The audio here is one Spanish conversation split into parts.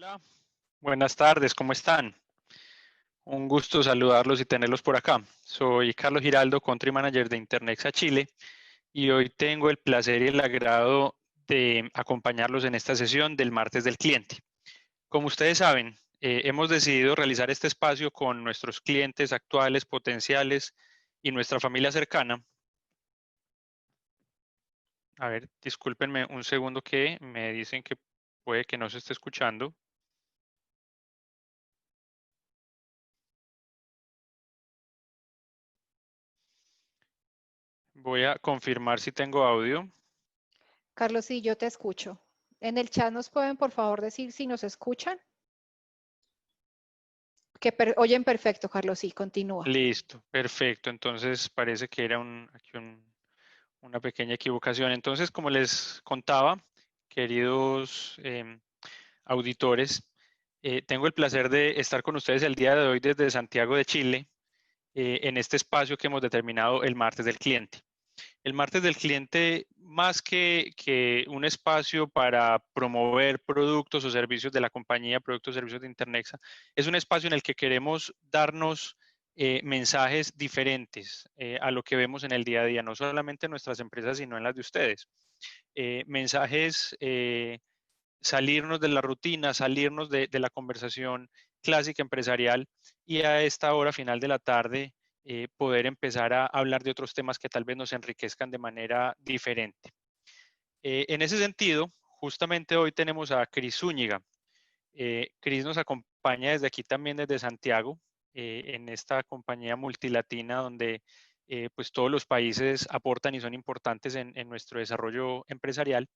Hola, buenas tardes, ¿cómo están? Un gusto saludarlos y tenerlos por acá. Soy Carlos Giraldo, Country Manager de Internexa Chile, y hoy tengo el placer y el agrado de acompañarlos en esta sesión del martes del cliente. Como ustedes saben, hemos decidido realizar este espacio con nuestros clientes actuales, potenciales y nuestra familia cercana. A ver, discúlpenme un segundo que me dicen que puede que no se esté escuchando. Voy a confirmar si tengo audio. Carlos, sí, yo te escucho. En el chat nos pueden, por favor, decir si nos escuchan. Oyen perfecto, Carlos, sí, continúa. Listo, perfecto. Entonces parece que era una pequeña equivocación. Entonces, como les contaba, queridos auditores, tengo el placer de estar con ustedes el día de hoy desde Santiago de Chile, en este espacio que hemos determinado el martes del cliente. El martes del cliente, más que un espacio para promover productos o servicios de la compañía, productos o servicios de Internexa, es un espacio en el que queremos darnos mensajes diferentes a lo que vemos en el día a día, no solamente en nuestras empresas, sino en las de ustedes. Mensajes, salirnos de la rutina, salirnos de la conversación clásica empresarial y a esta hora final de la tarde poder empezar a hablar de otros temas que tal vez nos enriquezcan de manera diferente. En ese sentido, justamente hoy tenemos a Cris Zúñiga. Cris nos acompaña desde aquí también, desde Santiago, en esta compañía multilatina donde pues todos los países aportan y son importantes en nuestro desarrollo empresarial.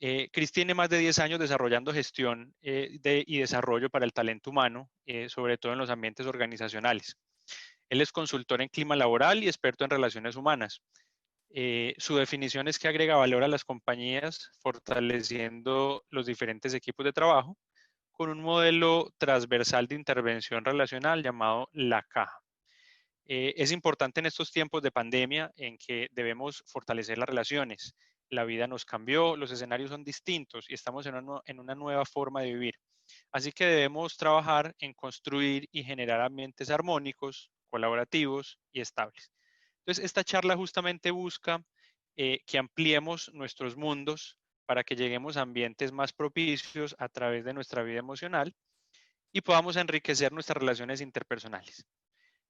Cris tiene más de 10 años desarrollando gestión y desarrollo para el talento humano, sobre todo en los ambientes organizacionales. Él es consultor en clima laboral y experto en relaciones humanas. Su definición es que agrega valor a las compañías, fortaleciendo los diferentes equipos de trabajo con un modelo transversal de intervención relacional llamado la caja. Es importante en estos tiempos de pandemia en que debemos fortalecer las relaciones. La vida nos cambió, los escenarios son distintos y estamos en una nueva forma de vivir. Así que debemos trabajar en construir y generar ambientes armónicos, colaborativos y estables. Entonces, esta charla justamente busca que ampliemos nuestros mundos para que lleguemos a ambientes más propicios a través de nuestra vida emocional y podamos enriquecer nuestras relaciones interpersonales.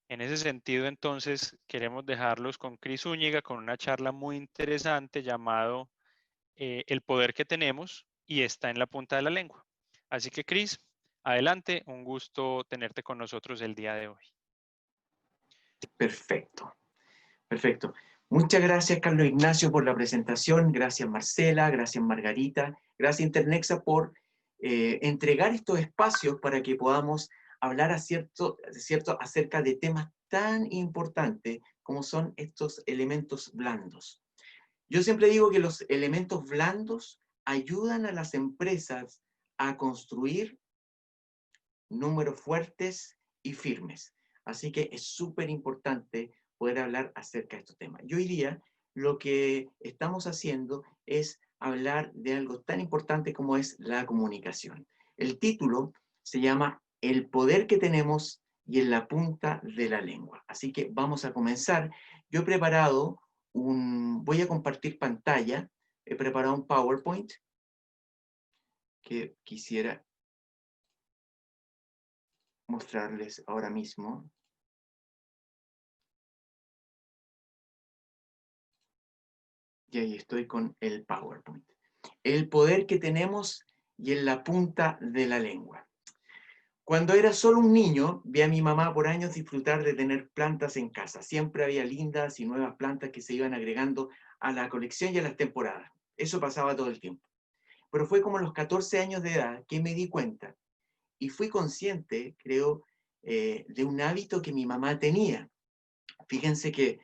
En ese sentido, entonces, queremos dejarlos con Cris Zúñiga con una charla muy interesante llamado El poder que tenemos y está en la punta de la lengua. Así que, Cris, adelante, un gusto tenerte con nosotros el día de hoy. Perfecto, perfecto. Muchas gracias, Carlos Ignacio, por la presentación. Gracias, Marcela. Gracias, Margarita. Gracias, Internexa, por entregar estos espacios para que podamos hablar acerca de temas tan importantes como son estos elementos blandos. Yo siempre digo que los elementos blandos ayudan a las empresas a construir números fuertes y firmes. Así que es súper importante poder hablar acerca de estos temas. Y hoy día lo que estamos haciendo es hablar de algo tan importante como es la comunicación. El título se llama El poder que tenemos y en la punta de la lengua. Así que vamos a comenzar. Yo he preparado voy a compartir pantalla, he preparado un PowerPoint que quisiera mostrarles ahora mismo. Y ahí estoy con el PowerPoint. El poder que tenemos y en la punta de la lengua. Cuando era solo un niño, vi a mi mamá por años disfrutar de tener plantas en casa. Siempre había lindas y nuevas plantas que se iban agregando a la colección y a las temporadas. Eso pasaba todo el tiempo. Pero fue como a los 14 años de edad que me di cuenta y fui consciente, creo, de un hábito que mi mamá tenía. Fíjense que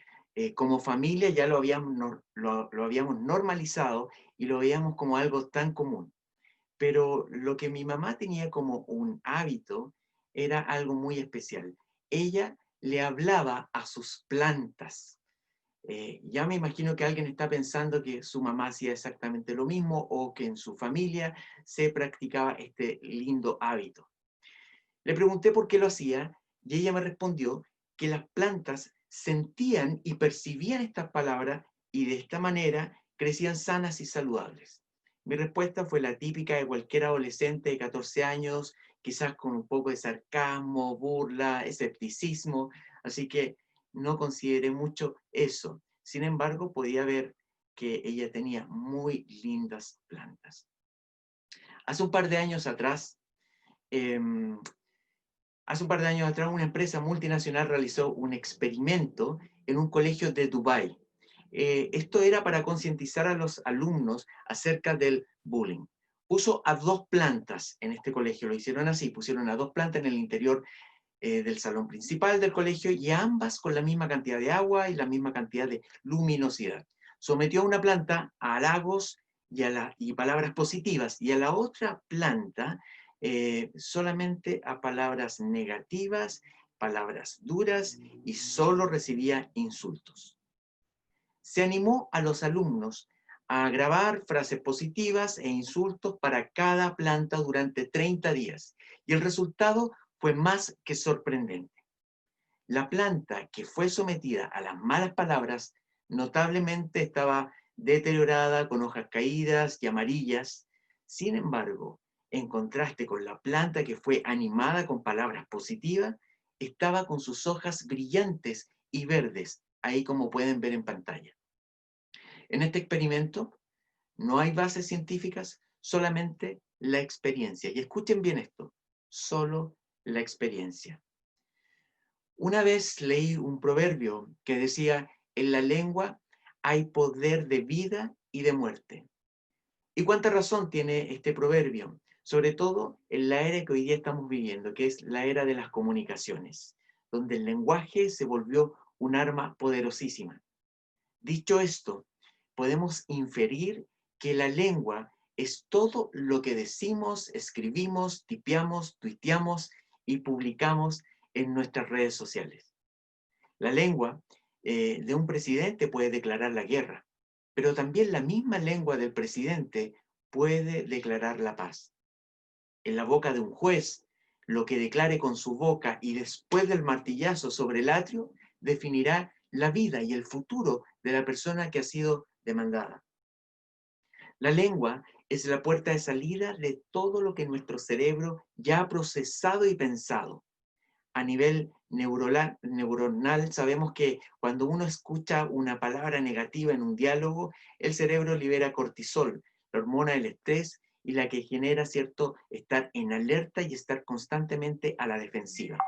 como familia ya lo habíamos normalizado y lo veíamos como algo tan común. Pero lo que mi mamá tenía como un hábito era algo muy especial. Ella le hablaba a sus plantas. Ya me imagino que alguien está pensando que su mamá hacía exactamente lo mismo o que en su familia se practicaba este lindo hábito. Le pregunté por qué lo hacía y ella me respondió que las plantas sentían y percibían estas palabras y de esta manera crecían sanas y saludables. Mi respuesta fue la típica de cualquier adolescente de 14 años, quizás con un poco de sarcasmo, burla, escepticismo, así que no consideré mucho eso. Sin embargo, podía ver que ella tenía muy lindas plantas. Hace un par de años atrás, em, una empresa multinacional realizó un experimento en un colegio de Dubái. Esto era para concientizar a los alumnos acerca del bullying. Puso a 2 plantas en este colegio, lo hicieron así, pusieron a 2 plantas en el interior del salón principal del colegio y ambas con la misma cantidad de agua y la misma cantidad de luminosidad. Sometió a una planta a halagos y palabras positivas y a la otra planta solamente a palabras negativas, palabras duras y solo recibía insultos. Se animó a los alumnos a grabar frases positivas e insultos para cada planta durante 30 días y el resultado fue más que sorprendente. La planta que fue sometida a las malas palabras notablemente estaba deteriorada, con hojas caídas y amarillas. Sin embargo, en contraste con la planta que fue animada con palabras positivas, estaba con sus hojas brillantes y verdes, ahí como pueden ver en pantalla. En este experimento no hay bases científicas, solamente la experiencia. Y escuchen bien esto, solo la experiencia. Una vez leí un proverbio que decía, en la lengua hay poder de vida y de muerte. ¿Y cuánta razón tiene este proverbio? Sobre todo en la era que hoy día estamos viviendo, que es la era de las comunicaciones, donde el lenguaje se volvió un arma poderosísima. Dicho esto, podemos inferir que la lengua es todo lo que decimos, escribimos, tipeamos, tuiteamos y publicamos en nuestras redes sociales. La lengua de un presidente puede declarar la guerra, pero también la misma lengua del presidente puede declarar la paz. En la boca de un juez, lo que declare con su boca y después del martillazo sobre el atrio, definirá la vida y el futuro de la persona que ha sido demandada. La lengua es la puerta de salida de todo lo que nuestro cerebro ya ha procesado y pensado. A nivel neuronal sabemos que cuando uno escucha una palabra negativa en un diálogo, el cerebro libera cortisol, la hormona del estrés y la que genera cierto estar en alerta y estar constantemente a la defensiva.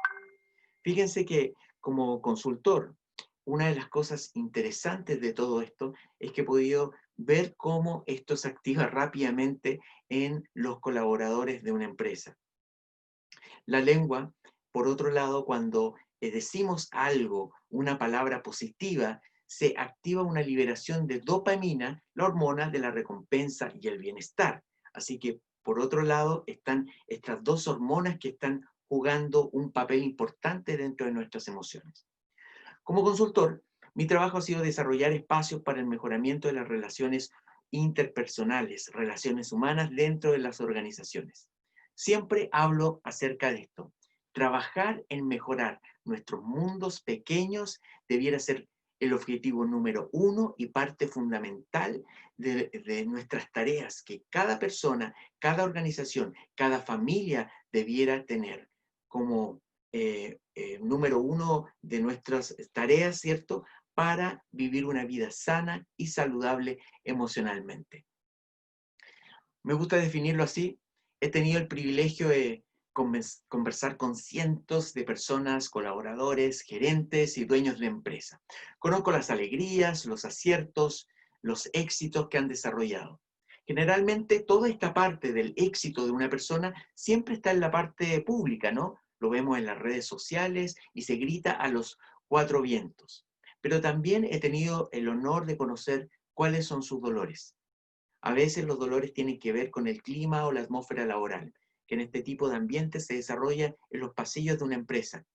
Fíjense que como consultor, una de las cosas interesantes de todo esto es que he podido ver cómo esto se activa rápidamente en los colaboradores de una empresa. La lengua, por otro lado, cuando decimos algo, una palabra positiva, se activa una liberación de dopamina, la hormona de la recompensa y el bienestar. Así que, por otro lado, están estas 2 hormonas que están jugando un papel importante dentro de nuestras emociones. Como consultor, mi trabajo ha sido desarrollar espacios para el mejoramiento de las relaciones interpersonales, relaciones humanas dentro de las organizaciones. Siempre hablo acerca de esto. Trabajar en mejorar nuestros mundos pequeños debiera ser el objetivo número 1 y parte fundamental de nuestras tareas que cada persona, cada organización, cada familia debiera tener como número 1 de nuestras tareas, ¿cierto? Para vivir una vida sana y saludable emocionalmente. Me gusta definirlo así. He tenido el privilegio de conversar con cientos de personas, colaboradores, gerentes y dueños de empresa. Conozco las alegrías, los aciertos, los éxitos que han desarrollado. Generalmente toda esta parte del éxito de una persona siempre está en la parte pública, ¿no? Lo vemos en las redes sociales y se grita a los 4 vientos. Pero también he tenido el honor de conocer cuáles son sus dolores. A veces los dolores tienen que ver con el clima o la atmósfera laboral, que en este tipo de ambiente se desarrolla en los pasillos de una empresa.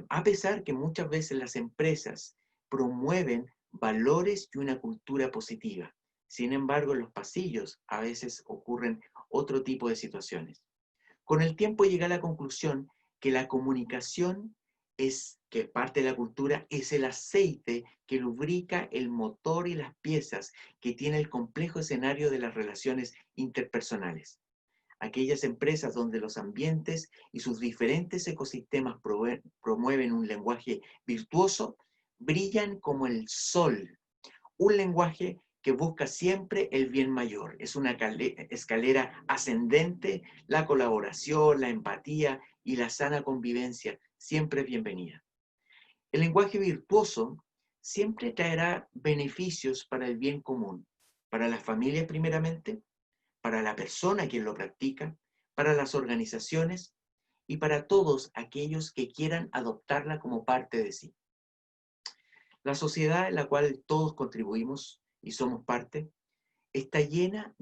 A pesar que muchas veces las empresas promueven valores y una cultura positiva. Sin embargo, en los pasillos a veces ocurren otro tipo de situaciones. Con el tiempo llegué a la conclusión que la comunicación que parte de la cultura, es el aceite que lubrica el motor y las piezas que tiene el complejo escenario de las relaciones interpersonales. Aquellas empresas donde los ambientes y sus diferentes ecosistemas promueven un lenguaje virtuoso, brillan como el sol. Un lenguaje que busca siempre el bien mayor. Es una escalera ascendente, la colaboración, la empatía y la sana convivencia siempre es bienvenida. El lenguaje virtuoso siempre traerá beneficios para el bien común, para las familias primeramente, para la persona quien lo practica, para las organizaciones y para todos aquellos que quieran adoptarla como parte de sí. La sociedad en la cual todos contribuimos y somos parte, está llena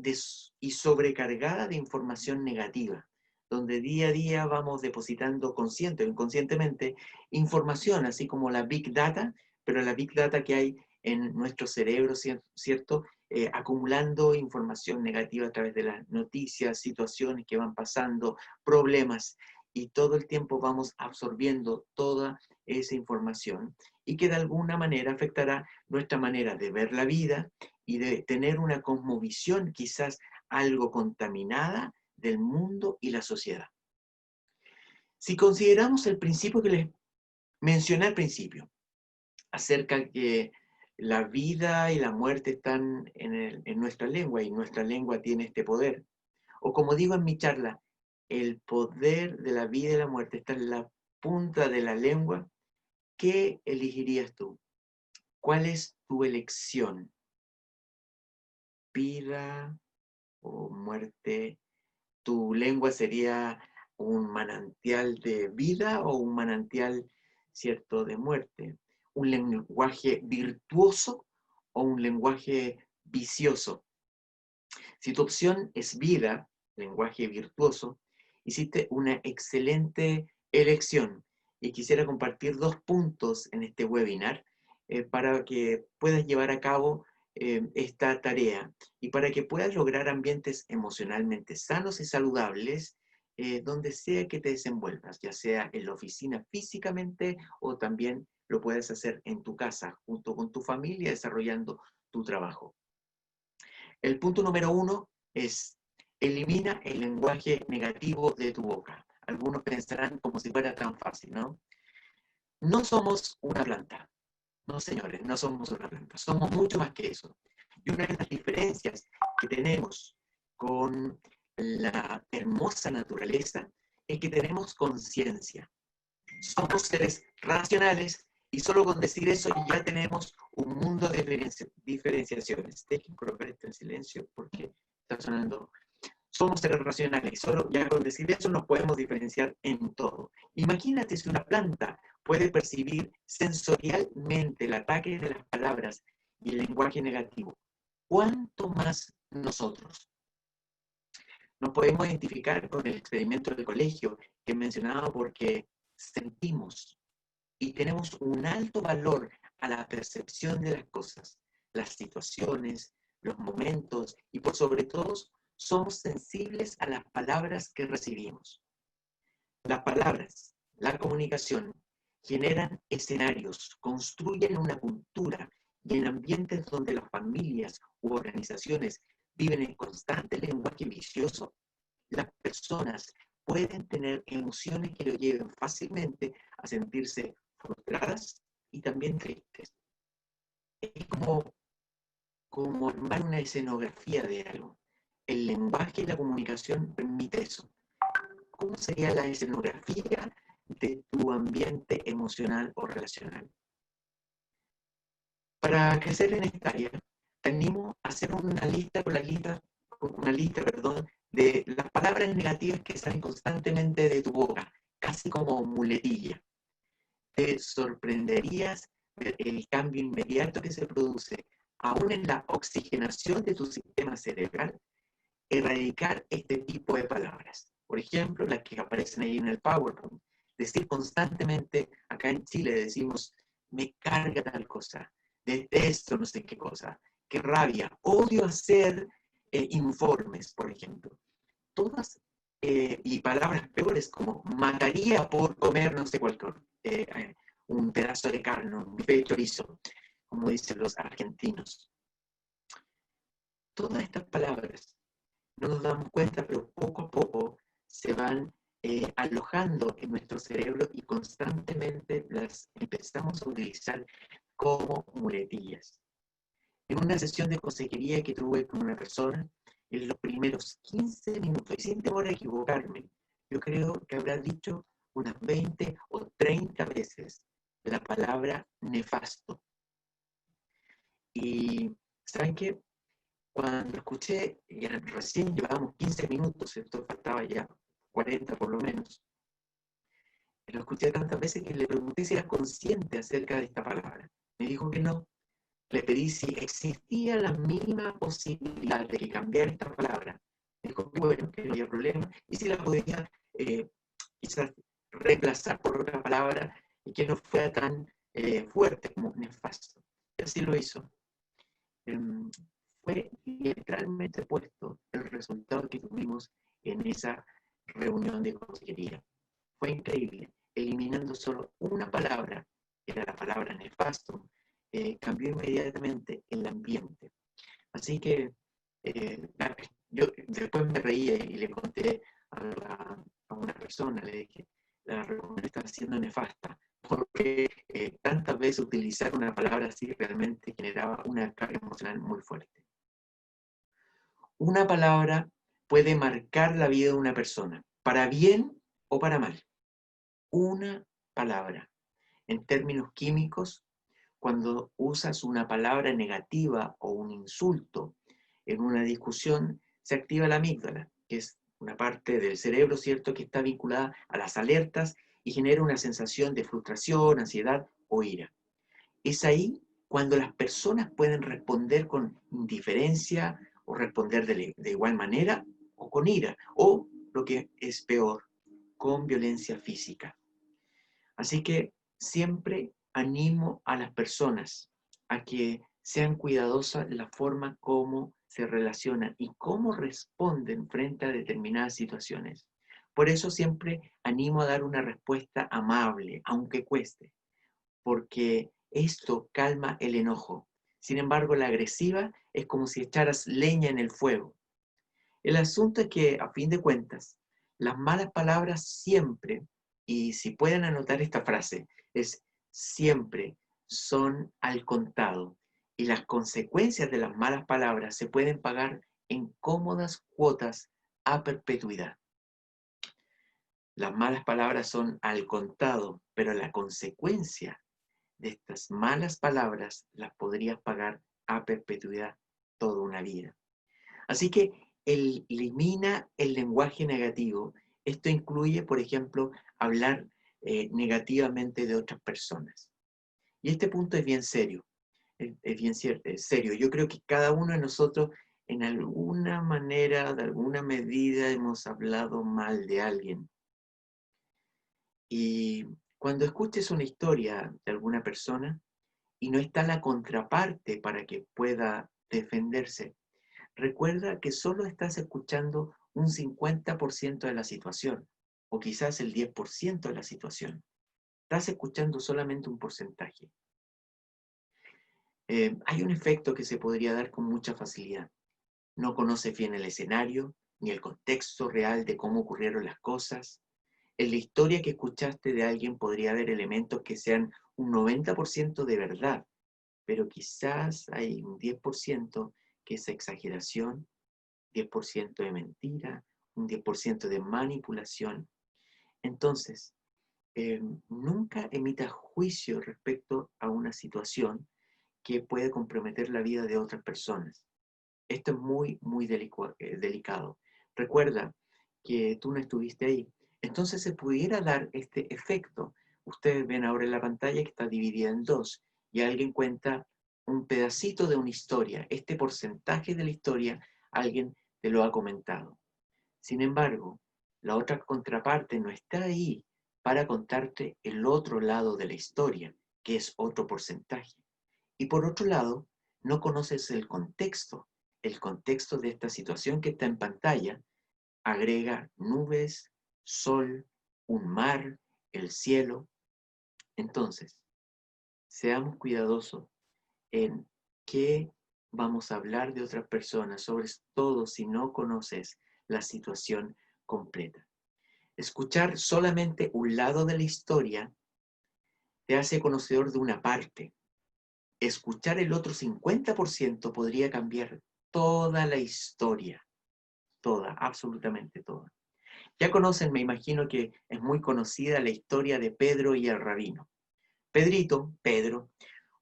y sobrecargada de información negativa, donde día a día vamos depositando consciente o inconscientemente información, así como la Big Data, pero la Big Data que hay en nuestro cerebro, ¿cierto? Acumulando información negativa a través de las noticias, situaciones que van pasando, problemas, y todo el tiempo vamos absorbiendo toda esa información y que de alguna manera afectará nuestra manera de ver la vida y de tener una cosmovisión quizás algo contaminada del mundo y la sociedad. Si consideramos el principio que les mencioné al principio, acerca que la vida y la muerte están en nuestra lengua y nuestra lengua tiene este poder, o como digo en mi charla, el poder de la vida y la muerte está en la punta de la lengua, ¿qué elegirías tú? ¿Cuál es tu elección? ¿Vida o muerte? ¿Tu lengua sería un manantial de vida o un manantial, cierto, de muerte? ¿Un lenguaje virtuoso o un lenguaje vicioso? Si tu opción es vida, lenguaje virtuoso, hiciste una excelente elección y quisiera compartir 2 puntos en este webinar para que puedas llevar a cabo esta tarea y para que puedas lograr ambientes emocionalmente sanos y saludables donde sea que te desenvuelvas, ya sea en la oficina físicamente o también lo puedes hacer en tu casa, junto con tu familia, desarrollando tu trabajo. El punto número 1 es, elimina el lenguaje negativo de tu boca. Algunos pensarán como si fuera tan fácil, ¿no? No somos una planta. No, señores, no somos una planta. Somos mucho más que eso. Y una de las diferencias que tenemos con la hermosa naturaleza es que tenemos conciencia. Somos seres racionales y solo con decir eso ya tenemos un mundo de diferenciaciones. Dejen colocar esto en silencio porque está sonando. Somos seres racionales y solo ya con decir eso nos podemos diferenciar en todo. Imagínate si una planta puede percibir sensorialmente el ataque de las palabras y el lenguaje negativo. ¿Cuánto más nosotros? Nos podemos identificar con el experimento del colegio que he mencionado porque sentimos y tenemos un alto valor a la percepción de las cosas, las situaciones, los momentos y por sobre todo somos sensibles a las palabras que recibimos. Las palabras, la comunicación, generan escenarios, construyen una cultura y en ambientes donde las familias u organizaciones viven en constante lenguaje vicioso, las personas pueden tener emociones que lo lleven fácilmente a sentirse frustradas y también tristes. Es como armar una escenografía de algo. El lenguaje y la comunicación permite eso. ¿Cómo sería la escenografía de tu ambiente emocional o relacional? Para crecer en esta área, te animo a hacer una lista de las palabras negativas que salen constantemente de tu boca, casi como muletilla. Te sorprenderías ver el cambio inmediato que se produce, aún en la oxigenación de tu sistema cerebral, erradicar este tipo de palabras. Por ejemplo, las que aparecen ahí en el PowerPoint. Decir constantemente, acá en Chile decimos, me carga tal cosa, detesto no sé qué cosa, qué rabia, odio hacer informes, por ejemplo. Todas, y palabras peores como mataría por comer no sé cuál, un pedazo de carne, un bife de chorizo, como dicen los argentinos. Todas estas palabras no nos damos cuenta, pero poco a poco se van alojando en nuestro cerebro y constantemente las empezamos a utilizar como muletillas. En una sesión de consejería que tuve con una persona, en los primeros 15 minutos, y sin temor a equivocarme, yo creo que habrá dicho unas 20 o 30 veces la palabra nefasto. Y ¿saben qué? Cuando escuché, y recién llevábamos 15 minutos, esto faltaba ya 40 por lo menos, lo escuché tantas veces que le pregunté si era consciente acerca de esta palabra. Me dijo que no. Le pedí si existía la mínima posibilidad de que cambiara esta palabra. Me dijo que bueno, que no había problema, y si la podía quizás reemplazar por otra palabra y que no fuera tan fuerte como nefasto. Y así lo hizo. Fue literalmente puesto el resultado que tuvimos en esa reunión de consejería. Fue increíble. Eliminando solo una palabra, que era la palabra nefasto, cambió inmediatamente el ambiente. Así que yo después me reía y le conté a una persona, le dije, la reunión está siendo nefasta, porque tantas veces utilizar una palabra así realmente generaba una carga emocional muy fuerte. Una palabra puede marcar la vida de una persona, para bien o para mal. Una palabra. En términos químicos, cuando usas una palabra negativa o un insulto en una discusión, se activa la amígdala, que es una parte del cerebro, ¿cierto?, que está vinculada a las alertas y genera una sensación de frustración, ansiedad o ira. Es ahí cuando las personas pueden responder con indiferencia o responder de igual manera o con ira, o, lo que es peor, con violencia física. Así que siempre animo a las personas a que sean cuidadosas en la forma como se relacionan y cómo responden frente a determinadas situaciones. Por eso siempre animo a dar una respuesta amable, aunque cueste, porque esto calma el enojo. Sin embargo, la agresiva es como si echaras leña en el fuego. El asunto es que, a fin de cuentas, las malas palabras siempre, y si pueden anotar esta frase, es siempre son al contado, y las consecuencias de las malas palabras se pueden pagar en cómodas cuotas a perpetuidad. Las malas palabras son al contado, pero la consecuencia de estas malas palabras las podrías pagar a perpetuidad toda una vida. Así que elimina el lenguaje negativo. Esto incluye, por ejemplo, hablar negativamente de otras personas. Y este punto es bien serio, es bien serio. Yo creo que cada uno de nosotros, en alguna manera, de alguna medida, hemos hablado mal de alguien. Y cuando escuches una historia de alguna persona y no está la contraparte para que pueda defenderse, recuerda que solo estás escuchando un 50% de la situación, o quizás el 10% de la situación. Estás escuchando solamente un porcentaje. Hay un efecto que se podría dar con mucha facilidad. No conoces bien el escenario, ni el contexto real de cómo ocurrieron las cosas. En la historia que escuchaste de alguien podría haber elementos que sean un 90% de verdad, pero quizás hay un 10% que es exageración, 10% de mentira, un 10% de manipulación. Entonces, nunca emitas juicio respecto a una situación que puede comprometer la vida de otras personas. Esto es muy, muy delicado. Recuerda que tú no estuviste ahí. Entonces se pudiera dar este efecto. Ustedes ven ahora en la pantalla que está dividida en dos y alguien cuenta un pedacito de una historia. Este porcentaje de la historia alguien te lo ha comentado. Sin embargo, la otra contraparte no está ahí para contarte el otro lado de la historia, que es otro porcentaje. Y por otro lado, no conoces el contexto de esta situación que está en pantalla. Agrega nubes, sol, un mar, el cielo. Entonces, seamos cuidadosos en qué vamos a hablar de otras personas, sobre todo si no conoces la situación completa. Escuchar solamente un lado de la historia te hace conocedor de una parte. Escuchar el otro 50% podría cambiar toda la historia, toda, absolutamente toda. Ya conocen, me imagino que es muy conocida la historia de Pedro y el rabino. Pedro,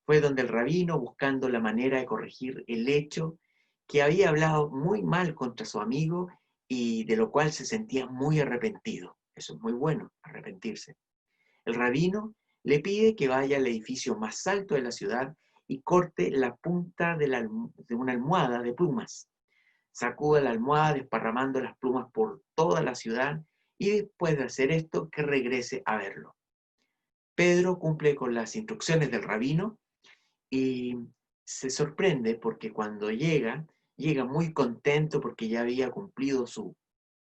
fue donde el rabino buscando la manera de corregir el hecho que había hablado muy mal contra su amigo y de lo cual se sentía muy arrepentido. Eso es muy bueno, arrepentirse. El rabino le pide que vaya al edificio más alto de la ciudad y corte la punta de una almohada de plumas. Sacuda la almohada desparramando las plumas por toda la ciudad y después de hacer esto que regrese a verlo. Pedro cumple con las instrucciones del rabino y se sorprende porque cuando llega muy contento porque ya había cumplido su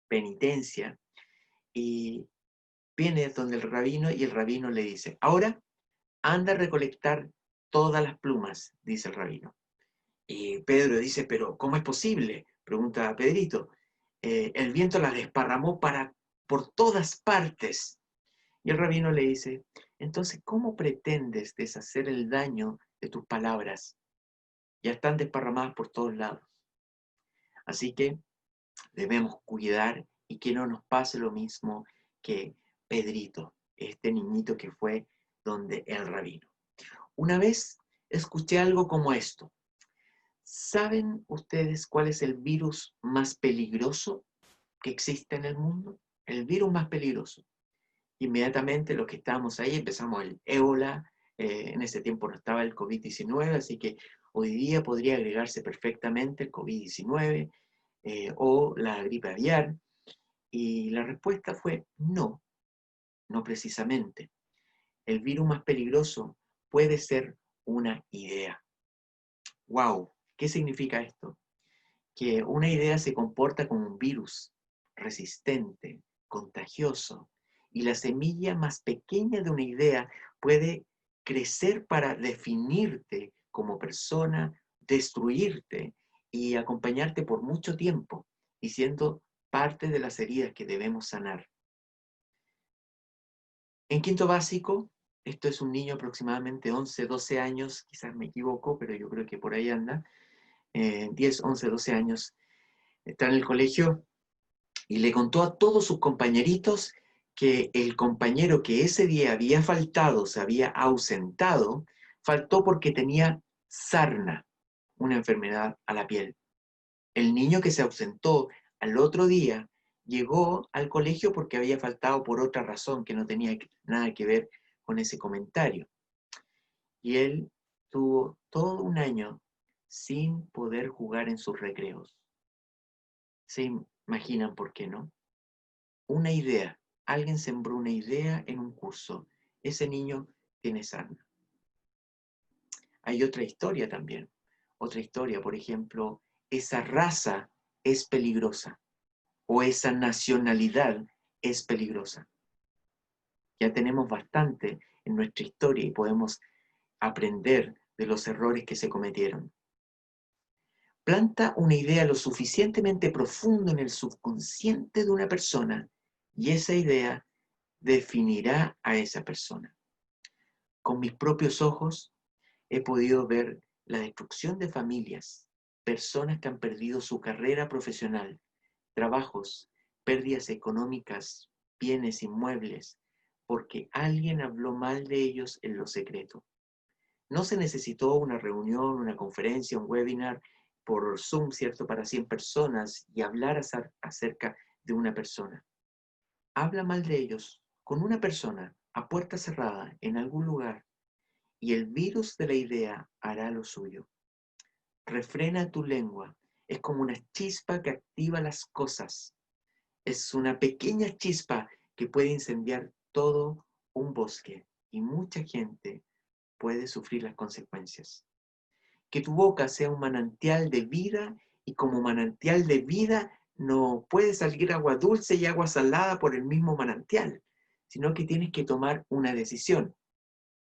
penitencia y viene donde el rabino y el rabino le dice, ahora anda a recolectar todas las plumas, dice el rabino. Y Pedro dice, pero ¿cómo es posible? Pregunta a Pedrito. El viento las desparramó por todas partes. Y el rabino le dice, entonces, ¿cómo pretendes deshacer el daño de tus palabras? Ya están desparramadas por todos lados. Así que debemos cuidar y que no nos pase lo mismo que Pedrito, este niñito que fue donde el rabino. Una vez escuché algo como esto. ¿Saben ustedes cuál es el virus más peligroso que existe en el mundo? El virus más peligroso. Inmediatamente los que estábamos ahí empezamos el ébola, en ese tiempo no estaba el COVID-19, así que hoy día podría agregarse perfectamente el COVID-19 o la gripe aviar. Y la respuesta fue no, no precisamente. El virus más peligroso puede ser una idea. ¡Wow! ¿Qué significa esto? Que una idea se comporta como un virus resistente, contagioso, y la semilla más pequeña de una idea puede crecer para definirte como persona, destruirte y acompañarte por mucho tiempo, y siendo parte de las heridas que debemos sanar. En quinto básico, esto es un niño aproximadamente 11, 12 años, quizás me equivoco, pero yo creo que por ahí anda, 10, 11, 12 años, está en el colegio y le contó a todos sus compañeritos que el compañero que ese día había faltado, se había ausentado, faltó porque tenía sarna, una enfermedad a la piel. El niño que se ausentó al otro día llegó al colegio porque había faltado por otra razón que no tenía nada que ver con ese comentario. Y él tuvo todo un año sin poder jugar en sus recreos. ¿Se imaginan por qué no? Una idea. Alguien sembró una idea en un curso. Ese niño tiene sarna. Hay otra historia también. Otra historia, por ejemplo, esa raza es peligrosa o esa nacionalidad es peligrosa. Ya tenemos bastante en nuestra historia y podemos aprender de los errores que se cometieron. Planta una idea lo suficientemente profundo en el subconsciente de una persona y esa idea definirá a esa persona. Con mis propios ojos he podido ver la destrucción de familias, personas que han perdido su carrera profesional, trabajos, pérdidas económicas, bienes inmuebles, porque alguien habló mal de ellos en lo secreto. No se necesitó una reunión, una conferencia, un webinar por Zoom, ¿cierto?, para 100 personas y hablar acerca de una persona. Habla mal de ellos con una persona a puerta cerrada en algún lugar y el virus de la idea hará lo suyo. Refrena tu lengua. Es como una chispa que activa las cosas. Es una pequeña chispa que puede incendiar todo un bosque y mucha gente puede sufrir las consecuencias. que tu boca sea un manantial de vida, y como manantial de vida no puede salir agua dulce y agua salada por el mismo manantial, sino que tienes que tomar una decisión.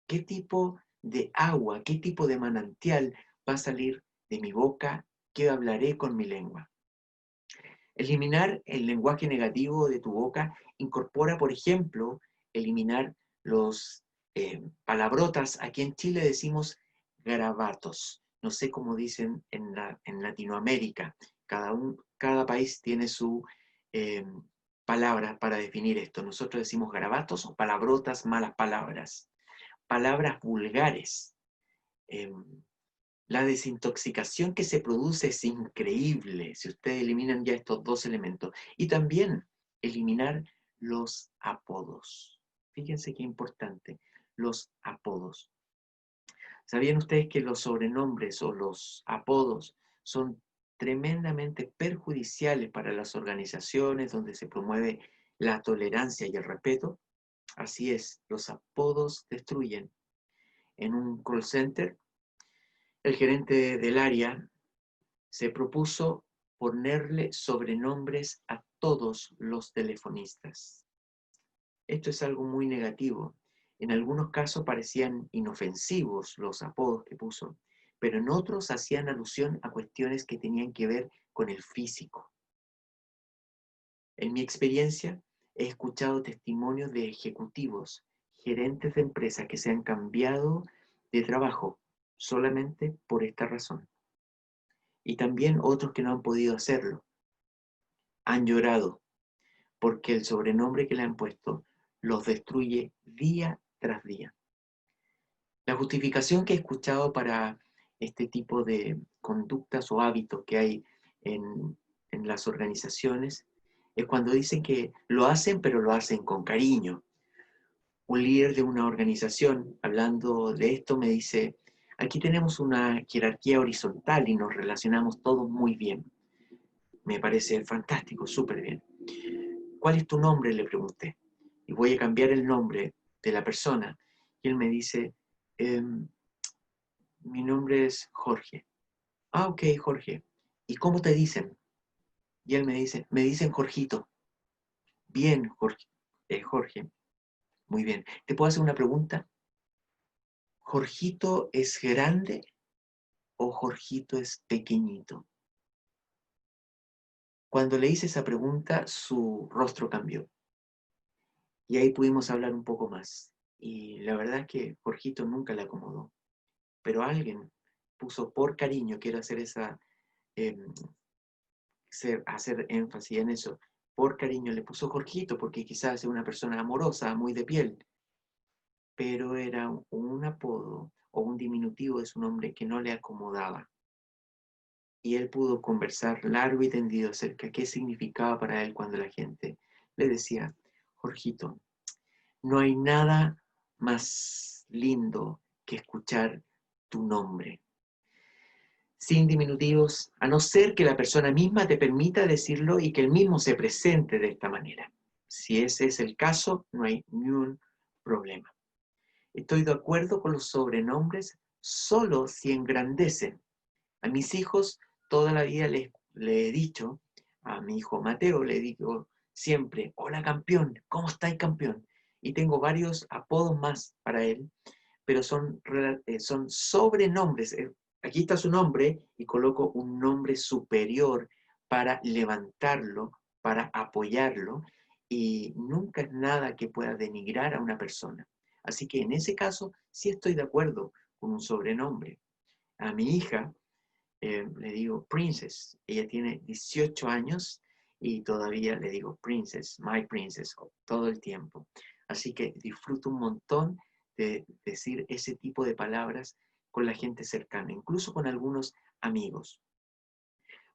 ¿Qué tipo de agua, qué tipo de manantial va a salir de mi boca? ¿Qué hablaré con mi lengua? Eliminar el lenguaje negativo de tu boca incorpora, por ejemplo, eliminar los palabrotas. Aquí en Chile decimos garabatos. No sé cómo dicen en Latinoamérica. Cada país tiene su palabra para definir esto. Nosotros decimos garabatos o palabrotas, malas palabras. Palabras vulgares. La desintoxicación que se produce es increíble si ustedes eliminan ya estos dos elementos. Y también eliminar los apodos. Fíjense qué importante, los apodos. ¿Sabían ustedes que los sobrenombres o los apodos son tremendamente perjudiciales para las organizaciones donde se promueve la tolerancia y el respeto? Así es, los apodos destruyen. En un call center, el gerente del área se propuso ponerle sobrenombres a todos los telefonistas. Esto es algo muy negativo. En algunos casos parecían inofensivos los apodos que puso, pero en otros hacían alusión a cuestiones que tenían que ver con el físico. En mi experiencia, he escuchado testimonios de ejecutivos, gerentes de empresas que se han cambiado de trabajo solamente por esta razón. Y también otros que no han podido hacerlo. Han llorado porque el sobrenombre que le han puesto los destruye día tras día. La justificación que he escuchado para este tipo de conductas o hábitos que hay en las organizaciones es cuando dicen que lo hacen, pero lo hacen con cariño. Un líder de una organización, hablando de esto, me dice, aquí tenemos una jerarquía horizontal y nos relacionamos todos muy bien. Me parece fantástico, súper bien. ¿Cuál es tu nombre?, le pregunté. Y voy a cambiar el nombre de la persona. Y él me dice, mi nombre es Jorge. Ah, ok, Jorge. ¿Y cómo te dicen? Y él me dicen Jorgito. Bien, Jorge. Jorge. Muy bien. ¿Te puedo hacer una pregunta? ¿Jorgito es grande o Jorgito es pequeñito? Cuando le hice esa pregunta, su rostro cambió. Y ahí pudimos hablar un poco más. Y la verdad es que Jorgito nunca le acomodó. Pero alguien puso por cariño, quiero hacer hacer énfasis en eso, por cariño le puso Jorgito, porque quizás es una persona amorosa, muy de piel, pero era un apodo o un diminutivo de su nombre que no le acomodaba. Y él pudo conversar largo y tendido acerca de qué significaba para él cuando la gente le decía, Jorgito, no hay nada más lindo que escuchar tu nombre. Sin diminutivos, a no ser que la persona misma te permita decirlo y que él mismo se presente de esta manera. Si ese es el caso, no hay ni un problema. Estoy de acuerdo con los sobrenombres solo si engrandecen. A mis hijos toda la vida le he dicho, a mi hijo Mateo le digo siempre, hola campeón, ¿cómo estáis campeón? Y tengo varios apodos más para él, pero son sobrenombres. Aquí está su nombre y coloco un nombre superior para levantarlo, para apoyarlo, y nunca es nada que pueda denigrar a una persona. Así que en ese caso sí estoy de acuerdo con un sobrenombre. A mi hija le digo Princess. Ella tiene 18 años y todavía le digo Princess, my princess, todo el tiempo. Así que disfruto un montón de decir ese tipo de palabras con la gente cercana, incluso con algunos amigos.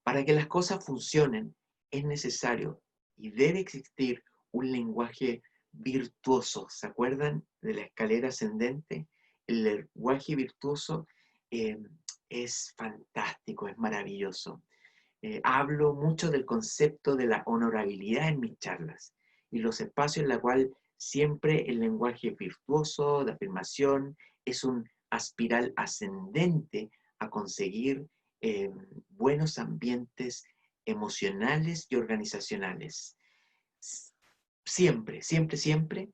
Para que las cosas funcionen es necesario y debe existir un lenguaje virtuoso. ¿Se acuerdan de la escalera ascendente? El lenguaje virtuoso es fantástico, es maravilloso. Hablo mucho del concepto de la honorabilidad en mis charlas y los espacios en los cuales siempre el lenguaje virtuoso de afirmación es un aspiral ascendente a conseguir buenos ambientes emocionales y organizacionales. Siempre, siempre, siempre,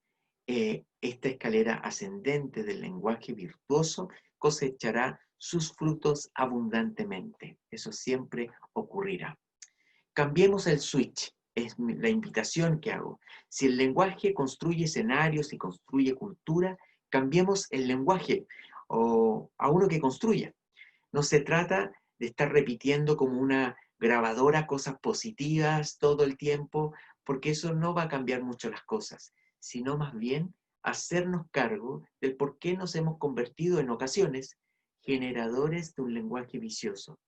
esta escalera ascendente del lenguaje virtuoso cosechará sus frutos abundantemente. Eso siempre ocurrirá. Cambiemos el switch, es la invitación que hago. Si el lenguaje construye escenarios y construye cultura, cambiemos el lenguaje a uno que construya. No se trata de estar repitiendo como una grabadora cosas positivas todo el tiempo, porque eso no va a cambiar mucho las cosas, sino más bien hacernos cargo del por qué nos hemos convertido en ocasiones generadores de un lenguaje vicioso.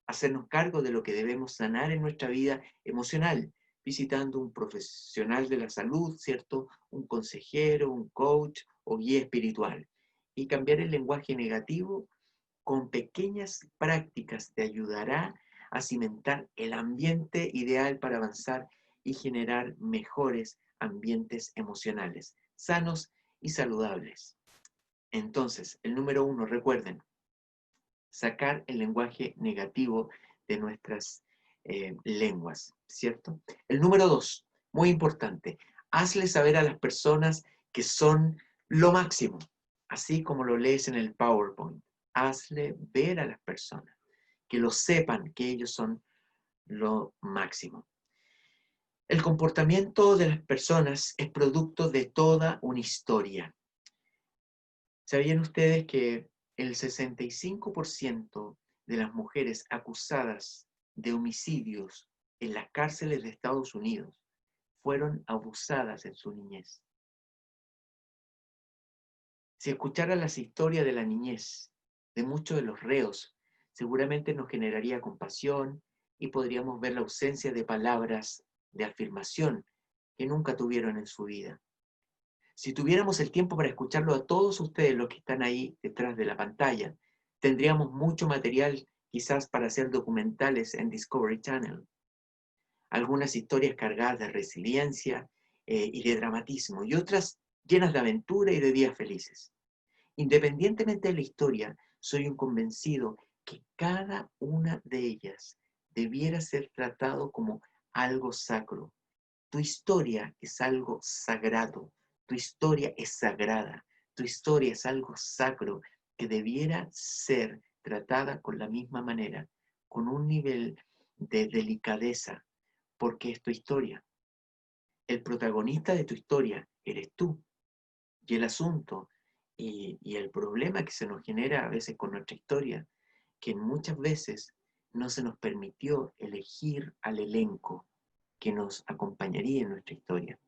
Hacernos cargo de lo que debemos sanar en nuestra vida emocional, visitando un profesional de la salud, ¿cierto? Un consejero, un coach o guía espiritual. Y cambiar el lenguaje negativo con pequeñas prácticas te ayudará a cimentar el ambiente ideal para avanzar y generar mejores ambientes emocionales, sanos y saludables. Entonces, el número 1, recuerden, sacar el lenguaje negativo de nuestras lenguas, ¿cierto? El número 2, muy importante, hazle saber a las personas que son lo máximo, así como lo lees en el PowerPoint. Hazle ver a las personas, que lo sepan, que ellos son lo máximo. El comportamiento de las personas es producto de toda una historia. ¿Sabían ustedes que el 65% de las mujeres acusadas de homicidios en las cárceles de Estados Unidos fueron abusadas en su niñez? Si escucharan las historias de la niñez de muchos de los reos, seguramente nos generaría compasión y podríamos ver la ausencia de palabras de afirmación que nunca tuvieron en su vida. Si tuviéramos el tiempo para escucharlo a todos ustedes, los que están ahí detrás de la pantalla, tendríamos mucho material quizás para hacer documentales en Discovery Channel. Algunas historias cargadas de resiliencia y de dramatismo, y otras llenas de aventura y de días felices. Independientemente de la historia, soy un convencido que cada una de ellas debiera ser tratado como algo sacro. Tu historia es algo sagrado, tu historia es sagrada, tu historia es algo sacro que debiera ser tratada con la misma manera, con un nivel de delicadeza, porque es tu historia. El protagonista de tu historia eres tú. Y el asunto y el problema que se nos genera a veces con nuestra historia, que muchas veces no se nos permitió elegir al elenco que nos acompañaría en nuestra historia.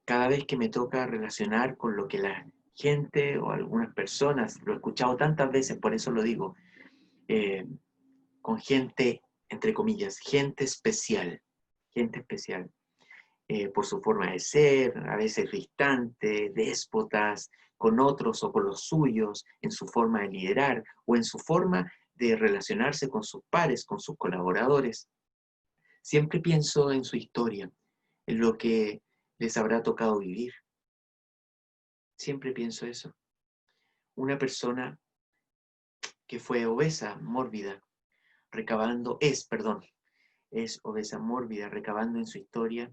Cada vez que me toca relacionar con lo que la gente o algunas personas, lo he escuchado tantas veces, por eso lo digo, con gente, entre comillas, gente especial, por su forma de ser, a veces distante, déspotas, con otros o con los suyos, en su forma de liderar o en su forma de relacionarse con sus pares, con sus colaboradores. Siempre pienso en su historia, en lo que les habrá tocado vivir. Siempre pienso eso. Una persona que fue obesa, mórbida, es obesa, mórbida, recabando en su historia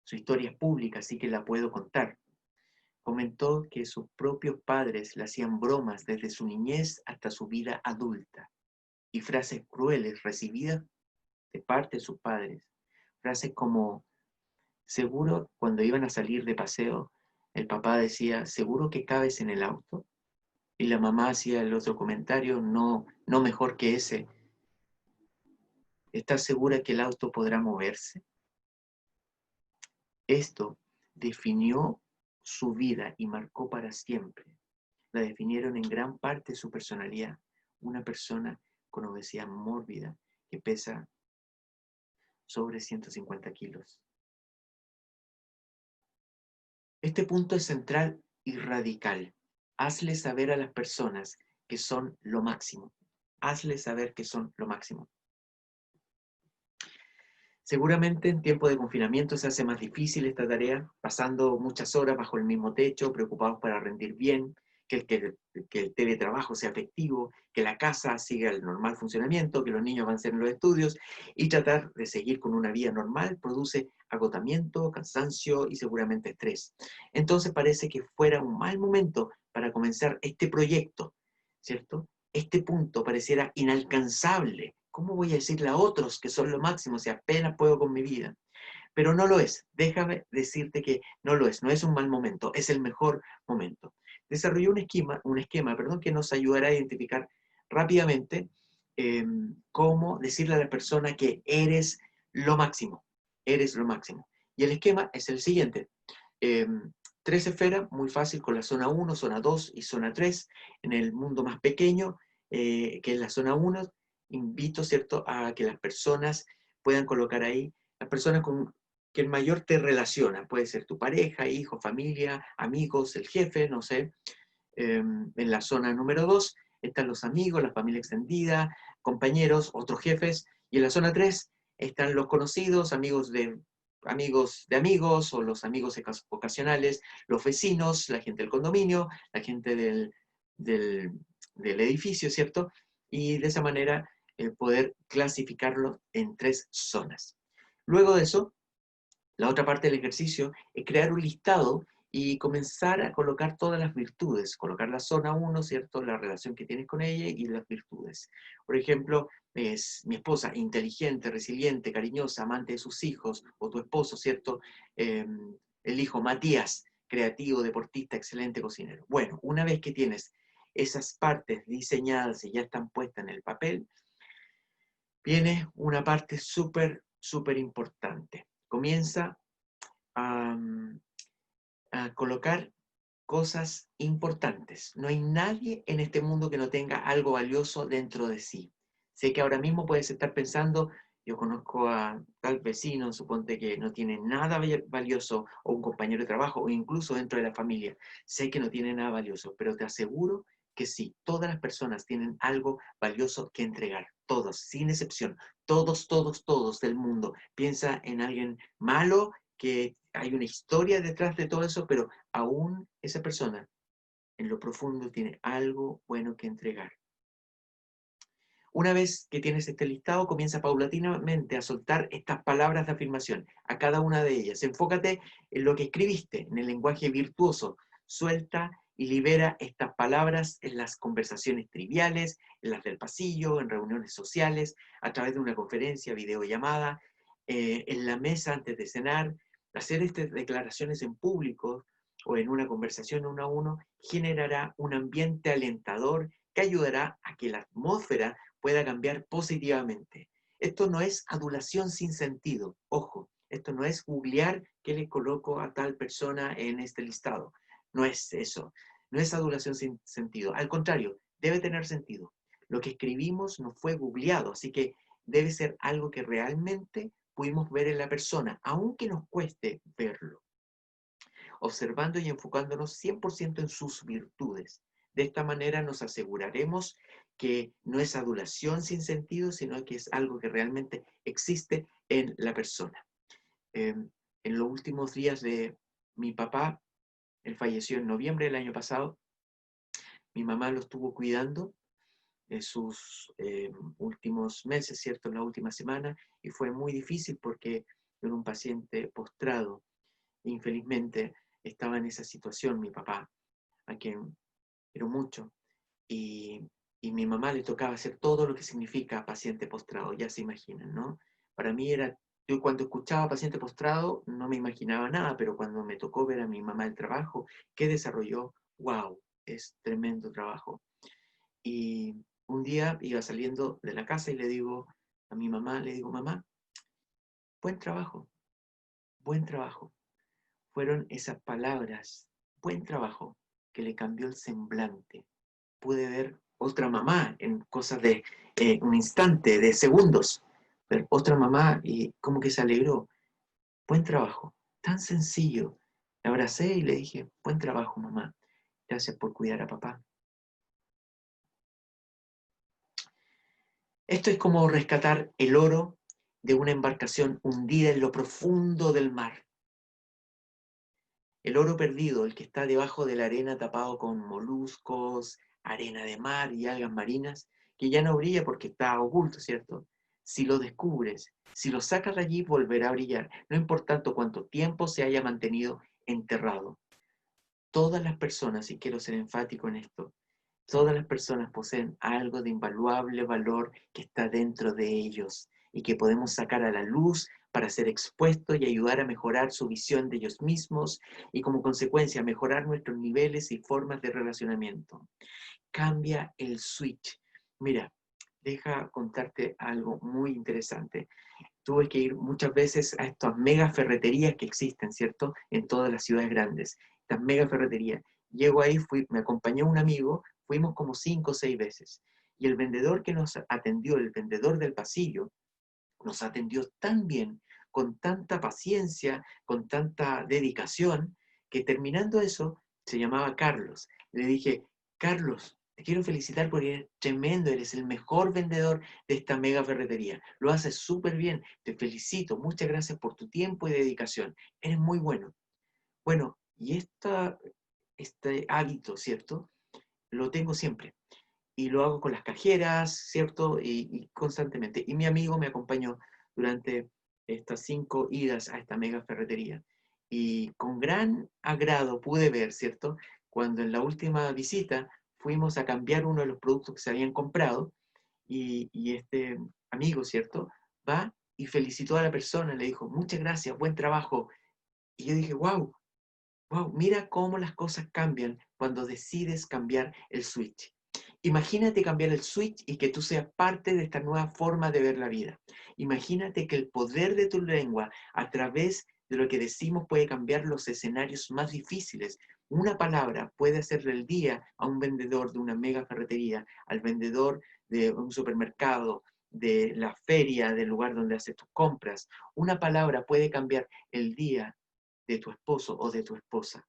es pública, así que la puedo contar. Comentó que sus propios padres le hacían bromas desde su niñez hasta su vida adulta, y frases crueles recibidas de parte de sus padres. Frases como, seguro, cuando iban a salir de paseo, el papá decía, ¿seguro que cabes en el auto? Y la mamá hacía el otro comentario, no mejor que ese. ¿Estás segura que el auto podrá moverse? Esto definió su vida y marcó para siempre. La definieron en gran parte su personalidad. Una persona con obesidad mórbida que pesa sobre 150 kilos. Este punto es central y radical. Hazle saber a las personas que son lo máximo. Hazle saber que son lo máximo. Seguramente en tiempo de confinamiento se hace más difícil esta tarea, pasando muchas horas bajo el mismo techo, preocupados para rendir bien, que el teletrabajo sea efectivo, que la casa siga el normal funcionamiento, que los niños avancen en los estudios, y tratar de seguir con una vida normal produce agotamiento, cansancio y seguramente estrés. Entonces parece que fuera un mal momento para comenzar este proyecto, ¿cierto? Este punto pareciera inalcanzable. ¿Cómo voy a decirle a otros que son lo máximo si apenas puedo con mi vida? Pero no lo es. Déjame decirte que no lo es. No es un mal momento, es el mejor momento. Desarrollé un esquema, que nos ayudará a identificar rápidamente cómo decirle a la persona que eres lo máximo. Eres lo máximo. Y el esquema es el siguiente. 3 esferas, muy fácil, con la zona 1, zona 2 y zona 3. En el mundo más pequeño, que es la zona 1, invito, ¿cierto?, a que las personas puedan colocar ahí, las personas con que el mayor te relaciona. Puede ser tu pareja, hijo, familia, amigos, el jefe, no sé. En la zona número 2 están los amigos, la familia extendida, compañeros, otros jefes. Y en la zona 3 están los conocidos, amigos de amigos o los amigos ocasionales, los vecinos, la gente del condominio, la gente del edificio, ¿cierto? Y de esa manera poder clasificarlo en 3 zonas. Luego de eso, la otra parte del ejercicio es crear un listado y comenzar a colocar todas las virtudes, colocar la zona 1, ¿cierto? La relación que tienes con ella y las virtudes. Por ejemplo, es mi esposa, inteligente, resiliente, cariñosa, amante de sus hijos, o tu esposo, ¿cierto? El hijo Matías, creativo, deportista, excelente cocinero. Bueno, una vez que tienes esas partes diseñadas y ya están puestas en el papel, viene una parte súper, súper importante. Comienza a colocar cosas importantes. No hay nadie en este mundo que no tenga algo valioso dentro de sí. Sé que ahora mismo puedes estar pensando, yo conozco a tal vecino, suponte que no tiene nada valioso, o un compañero de trabajo, o incluso dentro de la familia. Sé que no tiene nada valioso, pero te aseguro que sí, todas las personas tienen algo valioso que entregar. Todos, sin excepción. Todos, todos, todos del mundo. Piensa en alguien malo, que hay una historia detrás de todo eso, pero aún esa persona en lo profundo tiene algo bueno que entregar. Una vez que tienes este listado, comienza paulatinamente a soltar estas palabras de afirmación a cada una de ellas. Enfócate en lo que escribiste, en el lenguaje virtuoso. Suelta y libera estas palabras en las conversaciones triviales, en las del pasillo, en reuniones sociales, a través de una conferencia, videollamada, en la mesa antes de cenar. Hacer estas declaraciones en público o en una conversación uno a uno generará un ambiente alentador que ayudará a que la atmósfera pueda cambiar positivamente. Esto no es adulación sin sentido, ojo, esto no es googlear qué le coloco a tal persona en este listado, no es eso, no es adulación sin sentido, al contrario, debe tener sentido. Lo que escribimos no fue googleado, así que debe ser algo que realmente pudimos ver en la persona, aunque nos cueste verlo, observando y enfocándonos 100% en sus virtudes. De esta manera nos aseguraremos que no es adulación sin sentido, sino que es algo que realmente existe en la persona. En los últimos días de mi papá, él falleció en noviembre del año pasado, mi mamá lo estuvo cuidando en sus últimos meses, ¿cierto? En la última semana, y fue muy difícil porque era un paciente postrado. Infelizmente estaba en esa situación mi papá, a quien quiero mucho, y mi mamá le tocaba hacer todo lo que significa paciente postrado, ya se imaginan, ¿no? Para mí era, yo cuando escuchaba paciente postrado no me imaginaba nada, pero cuando me tocó ver a mi mamá el trabajo que desarrolló, wow, es tremendo trabajo. Y un día iba saliendo de la casa y le digo a mi mamá, le digo, mamá, buen trabajo, buen trabajo. Fueron esas palabras, buen trabajo, que le cambió el semblante. Pude ver otra mamá en cosas de un instante, de segundos. Ver otra mamá y como que se alegró. Buen trabajo, tan sencillo. La abracé y le dije, buen trabajo, mamá. Gracias por cuidar a papá. Esto es como rescatar el oro de una embarcación hundida en lo profundo del mar. El oro perdido, el que está debajo de la arena tapado con moluscos, arena de mar y algas marinas, que ya no brilla porque está oculto, ¿cierto? Si lo descubres, si lo sacas de allí, volverá a brillar, no importando cuánto tiempo se haya mantenido enterrado. Todas las personas, y quiero ser enfático en esto, todas las personas poseen algo de invaluable valor que está dentro de ellos y que podemos sacar a la luz para ser expuesto y ayudar a mejorar su visión de ellos mismos y como consecuencia mejorar nuestros niveles y formas de relacionamiento. Cambia el switch. Mira, deja contarte algo muy interesante. Tuve que ir muchas veces a estas mega ferreterías que existen, ¿cierto? En todas las ciudades grandes. Estas mega ferreterías. Llego ahí, me acompañó un amigo, fuimos como 5 o 6 veces. Y el vendedor que nos atendió, el vendedor del pasillo, nos atendió tan bien, con tanta paciencia, con tanta dedicación, que terminando eso, se llamaba Carlos. Le dije, Carlos, te quiero felicitar porque eres tremendo, eres el mejor vendedor de esta mega ferretería. Lo haces súper bien, te felicito, muchas gracias por tu tiempo y dedicación. Eres muy bueno. Bueno, y este hábito, ¿cierto? Lo tengo siempre. Y lo hago con las cajeras, ¿cierto? Y constantemente. Y mi amigo me acompañó durante estas 5 idas a esta mega ferretería. Y con gran agrado pude ver, ¿cierto? Cuando en la última visita fuimos a cambiar uno de los productos que se habían comprado y este amigo, ¿cierto? Va y felicitó a la persona, le dijo, muchas gracias, buen trabajo. Y yo dije, wow, wow, mira cómo las cosas cambian cuando decides cambiar el switch. Imagínate cambiar el switch y que tú seas parte de esta nueva forma de ver la vida. Imagínate que el poder de tu lengua a través de lo que decimos puede cambiar los escenarios más difíciles. Una palabra puede hacerle el día a un vendedor de una mega ferretería, al vendedor de un supermercado, de la feria, del lugar donde haces tus compras. Una palabra puede cambiar el día de tu esposo o de tu esposa.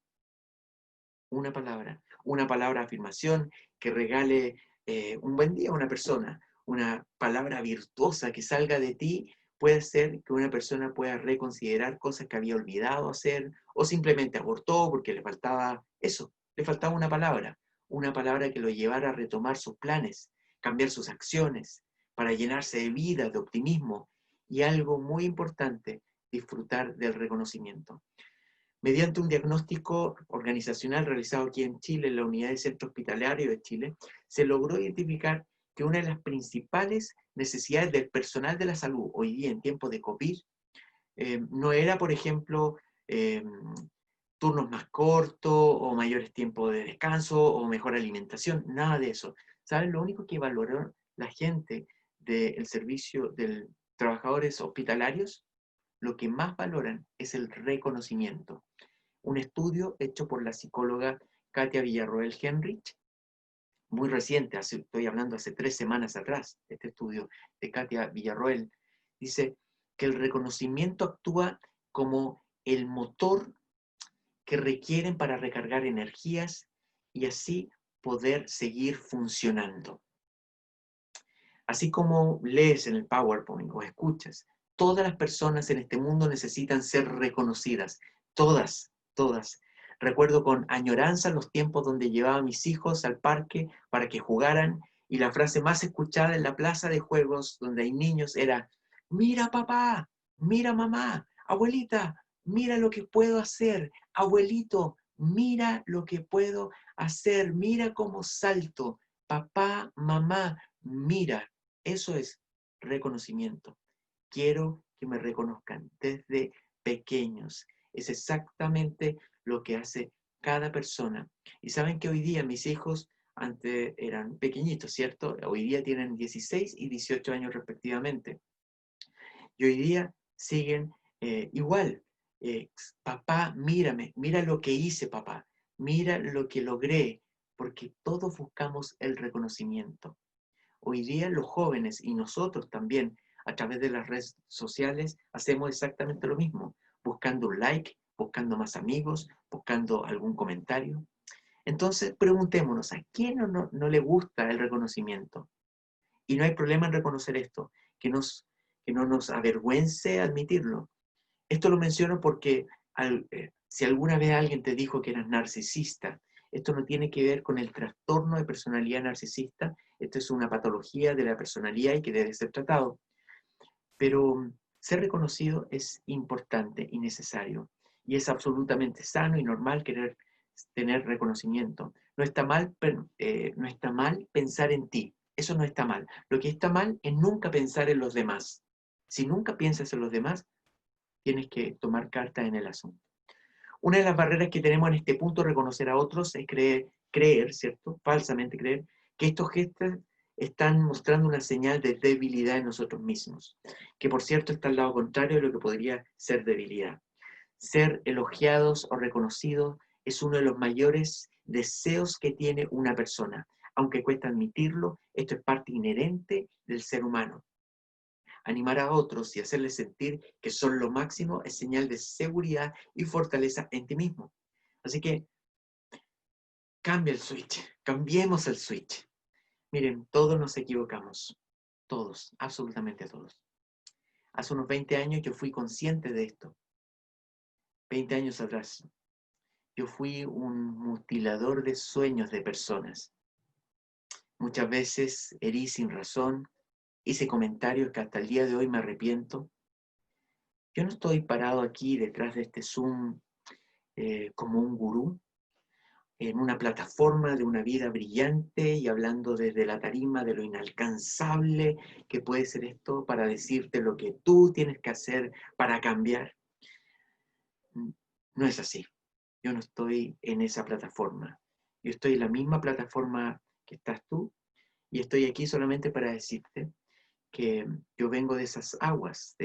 Una palabra de afirmación que regale un buen día a una persona, una palabra virtuosa que salga de ti, puede ser que una persona pueda reconsiderar cosas que había olvidado hacer o simplemente abortó porque le faltaba eso, le faltaba una palabra que lo llevara a retomar sus planes, cambiar sus acciones, para llenarse de vida, de optimismo y algo muy importante, disfrutar del reconocimiento. Mediante un diagnóstico organizacional realizado aquí en Chile, en la Unidad de Centro Hospitalario de Chile, se logró identificar que una de las principales necesidades del personal de la salud hoy día en tiempos de COVID no era, por ejemplo, turnos más cortos o mayores tiempos de descanso o mejor alimentación, nada de eso. ¿Saben? Lo único que valoró la gente del servicio de trabajadores hospitalarios, lo que más valoran es el reconocimiento. Un estudio hecho por la psicóloga Katia Villarroel Henrich, muy reciente, estoy hablando hace 3 semanas atrás, este estudio de Katia Villarroel, dice que el reconocimiento actúa como el motor que requieren para recargar energías y así poder seguir funcionando. Así como lees en el PowerPoint o escuchas, todas las personas en este mundo necesitan ser reconocidas. Todas, todas. Recuerdo con añoranza los tiempos donde llevaba a mis hijos al parque para que jugaran y la frase más escuchada en la plaza de juegos donde hay niños era, mira papá, mira mamá, abuelita, mira lo que puedo hacer, abuelito, mira lo que puedo hacer, mira cómo salto, papá, mamá, mira. Eso es reconocimiento. Quiero que me reconozcan desde pequeños. Es exactamente lo que hace cada persona. Y saben que hoy día mis hijos antes eran pequeñitos, ¿cierto? Hoy día tienen 16 y 18 años respectivamente. Y hoy día siguen igual. Papá, mírame, mira lo que hice, papá. Mira lo que logré, porque todos buscamos el reconocimiento. Hoy día los jóvenes y nosotros también, a través de las redes sociales, hacemos exactamente lo mismo, buscando un like, buscando más amigos, buscando algún comentario. Entonces, preguntémonos, ¿a quién no le gusta el reconocimiento? Y no hay problema en reconocer esto, que no nos avergüence admitirlo. Esto lo menciono porque Si alguna vez alguien te dijo que eras narcisista, esto no tiene que ver con el trastorno de personalidad narcisista, esto es una patología de la personalidad y que debe ser tratado. Pero ser reconocido es importante y necesario, y es absolutamente sano y normal querer tener reconocimiento. No está mal pensar en ti, eso no está mal. Lo que está mal es nunca pensar en los demás. Si nunca piensas en los demás, tienes que tomar cartas en el asunto. Una de las barreras que tenemos en este punto, reconocer a otros, es creer, ¿cierto? Falsamente creer, que estos gestos están mostrando una señal de debilidad en nosotros mismos, que por cierto está al lado contrario de lo que podría ser debilidad. Ser elogiados o reconocidos es uno de los mayores deseos que tiene una persona. Aunque cuesta admitirlo, esto es parte inherente del ser humano. Animar a otros y hacerles sentir que son lo máximo es señal de seguridad y fortaleza en ti mismo. Así que cambia el switch, cambiemos el switch. Miren, todos nos equivocamos, todos, absolutamente todos. Hace unos 20 años yo fui consciente de esto, 20 años atrás. Yo fui un mutilador de sueños de personas. Muchas veces herí sin razón, hice comentarios que hasta el día de hoy me arrepiento. Yo no estoy parado aquí detrás de este Zoom como un gurú, en una plataforma de una vida brillante y hablando desde la tarima de lo inalcanzable que puede ser esto para decirte lo que tú tienes que hacer para cambiar. No es así. Yo no estoy en esa plataforma. Yo estoy en la misma plataforma que estás tú y estoy aquí solamente para decirte que yo vengo de esas aguas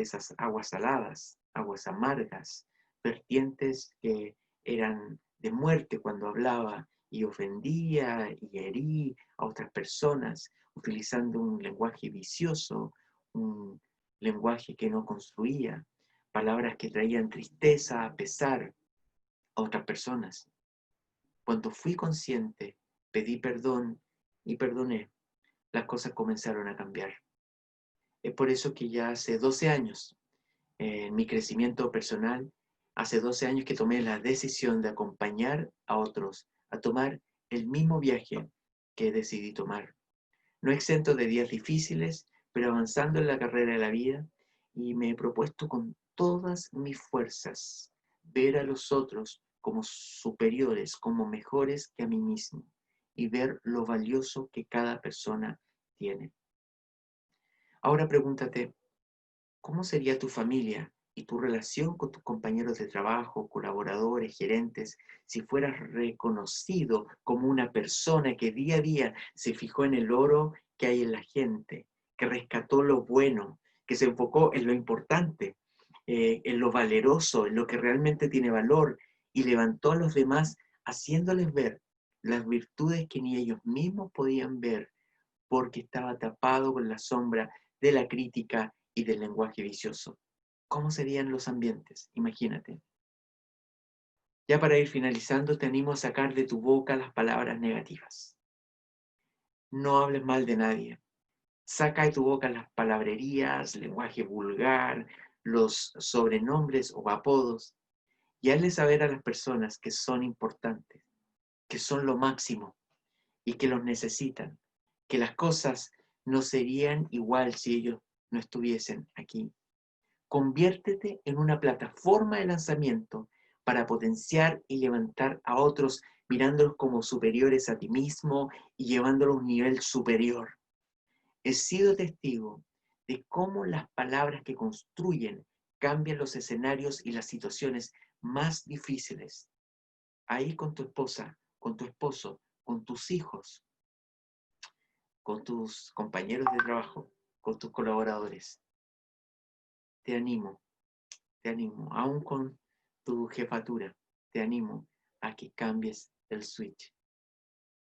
saladas, aguas amargas, vertientes que eran de muerte cuando hablaba y ofendía y herí a otras personas, utilizando un lenguaje vicioso, un lenguaje que no construía, palabras que traían tristeza, pesar a otras personas. Cuando fui consciente, pedí perdón y perdoné, las cosas comenzaron a cambiar. Es por eso que ya hace 12 años, en mi crecimiento personal, hace 12 años que tomé la decisión de acompañar a otros a tomar el mismo viaje que decidí tomar. No exento de días difíciles, pero avanzando en la carrera de la vida, y me he propuesto con todas mis fuerzas ver a los otros como superiores, como mejores que a mí mismo, y ver lo valioso que cada persona tiene. Ahora pregúntate, ¿cómo sería tu familia y tu relación con tus compañeros de trabajo, colaboradores, gerentes, si fueras reconocido como una persona que día a día se fijó en el oro que hay en la gente, que rescató lo bueno, que se enfocó en lo importante, en lo valeroso, en lo que realmente tiene valor, y levantó a los demás haciéndoles ver las virtudes que ni ellos mismos podían ver porque estaba tapado con la sombra de la crítica y del lenguaje vicioso? ¿Cómo serían los ambientes? Imagínate. Ya para ir finalizando, te animo a sacar de tu boca las palabras negativas. No hables mal de nadie. Saca de tu boca las palabrerías, lenguaje vulgar, los sobrenombres o apodos, y hazle saber a las personas que son importantes, que son lo máximo y que los necesitan, que las cosas no serían igual si ellos no estuviesen aquí. Conviértete en una plataforma de lanzamiento para potenciar y levantar a otros, mirándolos como superiores a ti mismo y llevándolos a un nivel superior. He sido testigo de cómo las palabras que construyen cambian los escenarios y las situaciones más difíciles. Ahí con tu esposa, con tu esposo, con tus hijos, con tus compañeros de trabajo, con tus colaboradores. Te animo, aún con tu jefatura, te animo a que cambies el switch.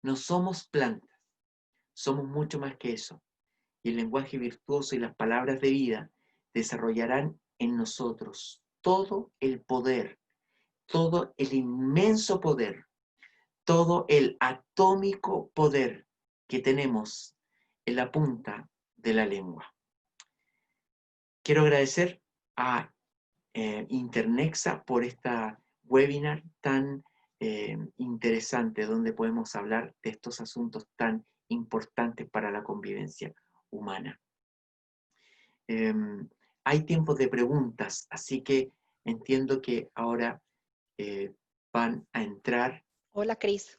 No somos plantas, somos mucho más que eso. Y el lenguaje virtuoso y las palabras de vida desarrollarán en nosotros todo el poder, todo el inmenso poder, todo el atómico poder que tenemos en la punta de la lengua. Quiero agradecer a Internexa por esta webinar tan interesante donde podemos hablar de estos asuntos tan importantes para la convivencia humana. Hay tiempos de preguntas, así que entiendo que ahora van a entrar. Hola, Cris.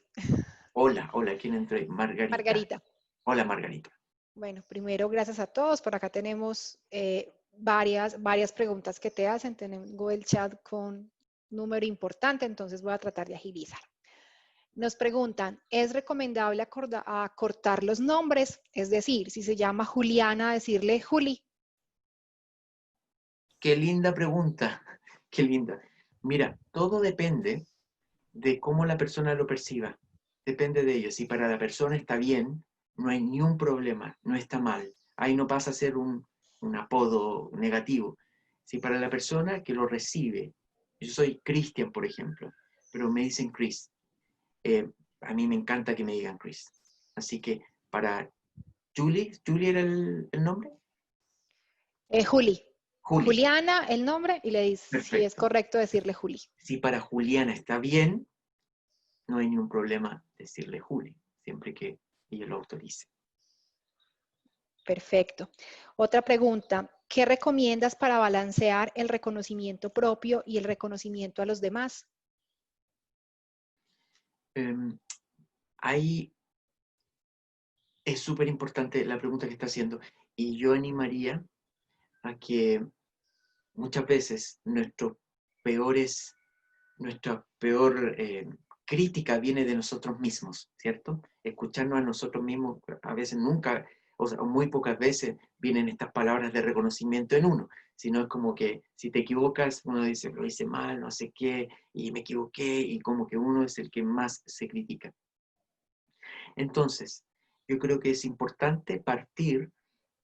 Hola, ¿quién entró ahí? Margarita. Margarita. Hola, Margarita. Bueno, primero, gracias a todos. Por acá tenemos varias preguntas que te hacen. Tengo el chat con número importante, entonces voy a tratar de agilizar. Nos preguntan, ¿es recomendable acortar los nombres? Es decir, si se llama Juliana, decirle Juli. Qué linda pregunta, qué linda. Mira, todo depende de cómo la persona lo perciba. Depende de ello. Si para la persona está bien, no hay ni un problema, no está mal. Ahí no pasa a ser un apodo negativo. Si para la persona que lo recibe, yo soy Cristian, por ejemplo, pero me dicen Chris. A mí me encanta que me digan Chris. Así que para Julie era el nombre. Juli. Juli. Juliana, el nombre, y le dice si es Perfecto. correcto decirle Juli. Si para Juliana está bien, no hay ningún problema decirle Juli, siempre que ella lo autorice. Perfecto. Otra pregunta, ¿qué recomiendas para balancear el reconocimiento propio y el reconocimiento a los demás? Ahí es súper importante la pregunta que está haciendo, y yo animaría a que muchas veces nuestra peor crítica viene de nosotros mismos, ¿cierto? Escucharnos a nosotros mismos, a veces nunca, o sea, muy pocas veces vienen estas palabras de reconocimiento en uno, sino es como que si te equivocas, uno dice, lo hice mal, no sé qué, y me equivoqué, y como que uno es el que más se critica. Entonces, yo creo que es importante partir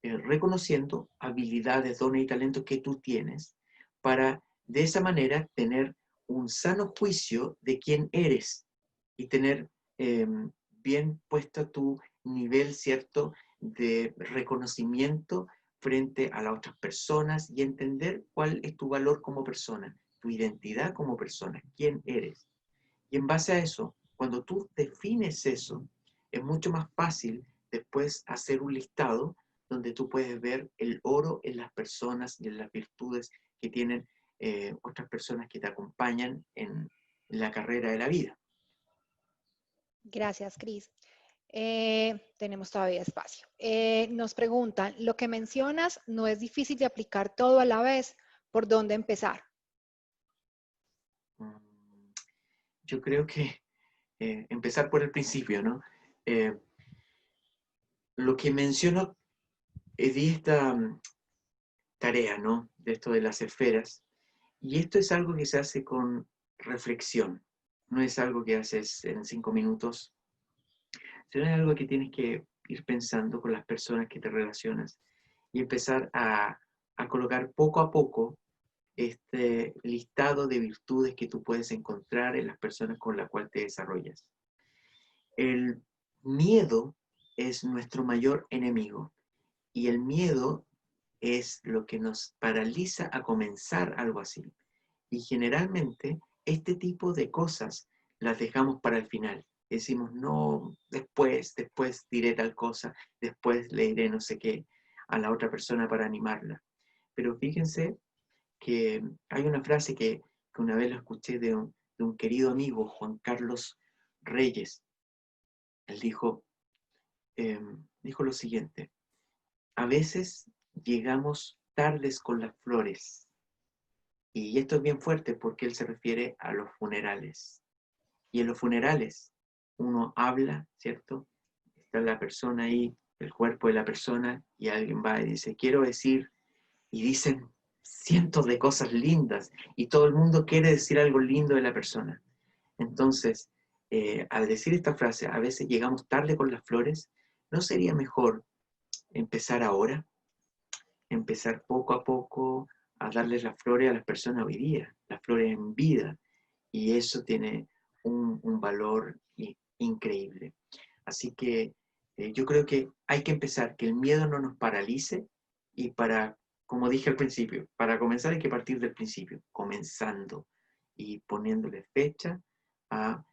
reconociendo habilidades, dones y talentos que tú tienes para de esa manera tener un sano juicio de quién eres y tener bien puesto tu nivel, ¿cierto?, de reconocimiento frente a las otras personas y entender cuál es tu valor como persona, tu identidad como persona, quién eres. Y en base a eso, cuando tú defines eso, es mucho más fácil después hacer un listado donde tú puedes ver el oro en las personas y en las virtudes que tienen otras personas que te acompañan en la carrera de la vida. Gracias, Cris. Tenemos todavía espacio. Nos preguntan, lo que mencionas no es difícil de aplicar todo a la vez. ¿Por dónde empezar? Yo creo que empezar por el principio, ¿no? Lo que menciono, di esta tarea, ¿no? De esto de las esferas. Y esto es algo que se hace con reflexión. No es algo que haces en 5 minutos, sino es algo que tienes que ir pensando con las personas que te relacionas y empezar a colocar poco a poco este listado de virtudes que tú puedes encontrar en las personas con las cuales te desarrollas. El miedo es nuestro mayor enemigo y el miedo es lo que nos paraliza a comenzar algo así. Y generalmente este tipo de cosas las dejamos para el final. Decimos, no, después diré tal cosa, después le diré no sé qué a la otra persona para animarla. Pero fíjense que hay una frase que una vez lo escuché de un querido amigo, Juan Carlos Reyes. Él dijo lo siguiente: a veces llegamos tardes con las flores. Y esto es bien fuerte porque él se refiere a los funerales. Y en los funerales uno habla, ¿cierto? Está la persona ahí, el cuerpo de la persona, y alguien va y dice, quiero decir, y dicen cientos de cosas lindas, y todo el mundo quiere decir algo lindo de la persona. Entonces, al decir esta frase, a veces llegamos tarde con las flores, ¿no sería mejor empezar ahora? Empezar poco a poco a darles las flores a las personas hoy día, las flores en vida, y eso tiene un valor increíble. Así que yo creo que hay que empezar, que el miedo no nos paralice, y como dije al principio, para comenzar hay que partir del principio, comenzando, y poniéndole fecha a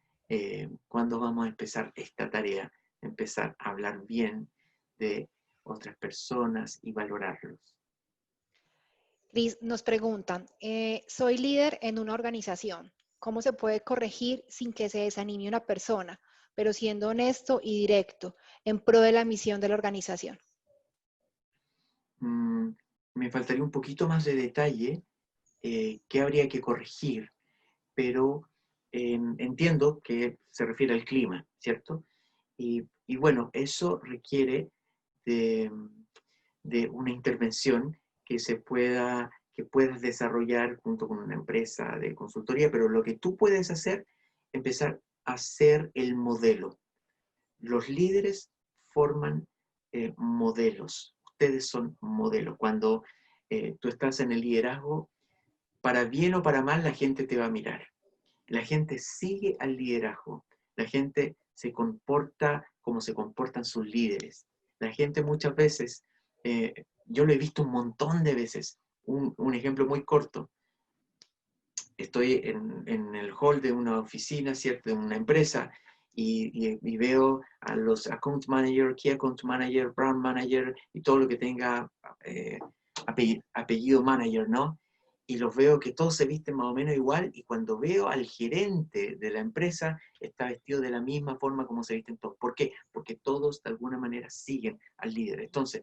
cuándo vamos a empezar esta tarea, empezar a hablar bien de otras personas y valorarlos. Cris, nos preguntan, soy líder en una organización. ¿Cómo se puede corregir sin que se desanime una persona, pero siendo honesto y directo en pro de la misión de la organización? Me faltaría un poquito más de detalle qué habría que corregir, pero entiendo que se refiere al clima, ¿cierto? Y bueno, eso requiere de una intervención que puedas desarrollar junto con una empresa de consultoría, pero lo que tú puedes hacer, empezar a ser el modelo. Los líderes forman modelos. Ustedes son modelos. Cuando tú estás en el liderazgo, para bien o para mal, la gente te va a mirar. La gente sigue al liderazgo. La gente se comporta como se comportan sus líderes. La gente muchas veces, yo lo he visto un montón de veces. Un ejemplo muy corto. Estoy en el hall de una oficina, ¿cierto? De una empresa, y veo a los account manager, key account manager, brand manager, y todo lo que tenga apellido manager, ¿no? Y los veo que todos se visten más o menos igual, y cuando veo al gerente de la empresa, está vestido de la misma forma como se visten todos. ¿Por qué? Porque todos de alguna manera siguen al líder. Entonces,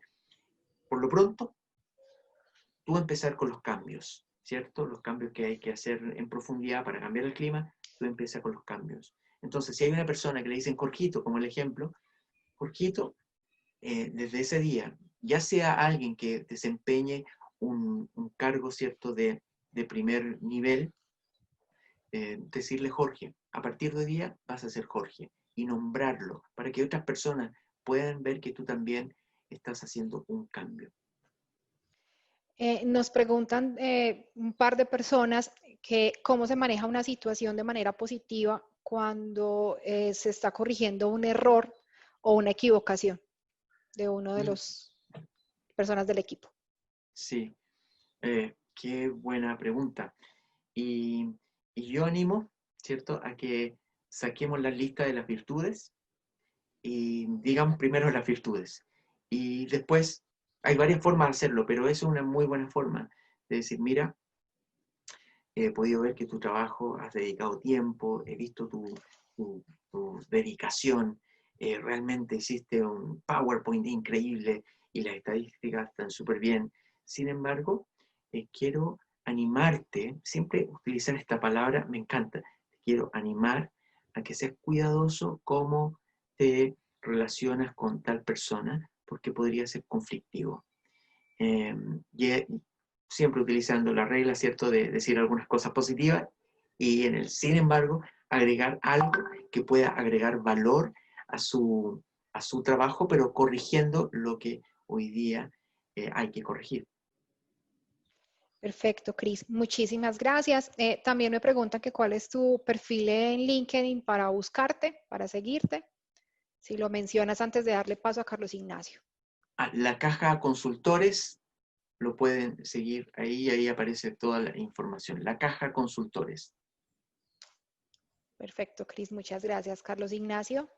por lo pronto, tú empezar con los cambios, ¿cierto? Los cambios que hay que hacer en profundidad para cambiar el clima, tú empiezas con los cambios. Entonces, si hay una persona que le dicen Jorgito, como el ejemplo, Jorgito, desde ese día, ya sea alguien que desempeñe un cargo, ¿cierto?, de primer nivel, decirle Jorge, a partir de hoy día vas a ser Jorge, y nombrarlo, para que otras personas puedan ver que tú también estás haciendo un cambio. Nos preguntan un par de personas que cómo se maneja una situación de manera positiva cuando se está corrigiendo un error o una equivocación de uno de las personas del equipo. Sí, qué buena pregunta. Y yo animo, ¿cierto?, a que saquemos la lista de las virtudes y digamos primero las virtudes. Y después hay varias formas de hacerlo, pero eso es una muy buena forma de decir, mira, he podido ver que tu trabajo, has dedicado tiempo, he visto tu dedicación, realmente hiciste un PowerPoint increíble y las estadísticas están súper bien. Sin embargo, quiero animarte, siempre utilizar esta palabra, me encanta, quiero animar a que seas cuidadoso cómo te relacionas con tal persona, porque podría ser conflictivo. Siempre utilizando la regla, ¿cierto?, de decir algunas cosas positivas y sin embargo, agregar algo que pueda agregar valor a su trabajo, pero corrigiendo lo que hoy día hay que corregir. Perfecto, Cris. Muchísimas gracias. También me preguntan que cuál es tu perfil en LinkedIn para buscarte, para seguirte. Si lo mencionas antes de darle paso a Carlos Ignacio. La caja consultores, lo pueden seguir ahí aparece toda la información. La caja consultores. Perfecto, Cris. Muchas gracias. Carlos Ignacio.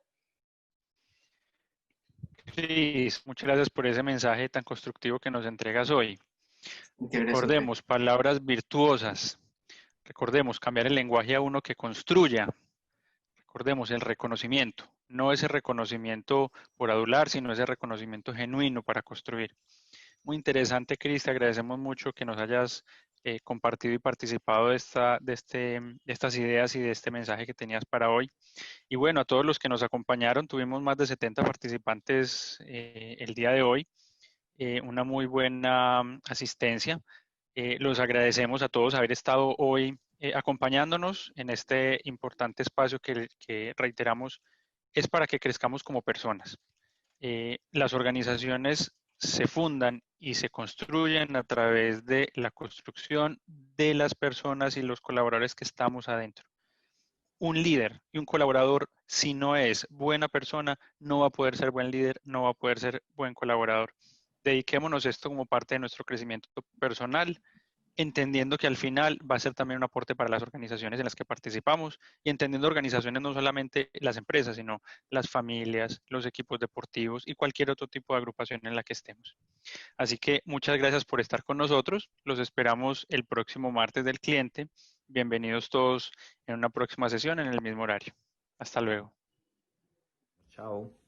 Cris, muchas gracias por ese mensaje tan constructivo que nos entregas hoy. Recordemos, palabras virtuosas. Recordemos, cambiar el lenguaje a uno que construya. Recordemos, el reconocimiento. No ese reconocimiento por adular, sino ese reconocimiento genuino para construir. Muy interesante, Cris. Te agradecemos mucho que nos hayas compartido y participado de estas ideas y de este mensaje que tenías para hoy. Y bueno, a todos los que nos acompañaron, tuvimos más de 70 participantes el día de hoy. Una muy buena asistencia. Los agradecemos a todos haber estado hoy acompañándonos en este importante espacio que reiteramos es para que crezcamos como personas. Las organizaciones se fundan y se construyen a través de la construcción de las personas y los colaboradores que estamos adentro. Un líder y un colaborador, si no es buena persona, no va a poder ser buen líder, no va a poder ser buen colaborador. Dediquémonos esto como parte de nuestro crecimiento personal entendiendo que al final va a ser también un aporte para las organizaciones en las que participamos y entendiendo organizaciones no solamente las empresas, sino las familias, los equipos deportivos y cualquier otro tipo de agrupación en la que estemos. Así que muchas gracias por estar con nosotros. Los esperamos el próximo martes del cliente. Bienvenidos todos en una próxima sesión en el mismo horario. Hasta luego. Chao.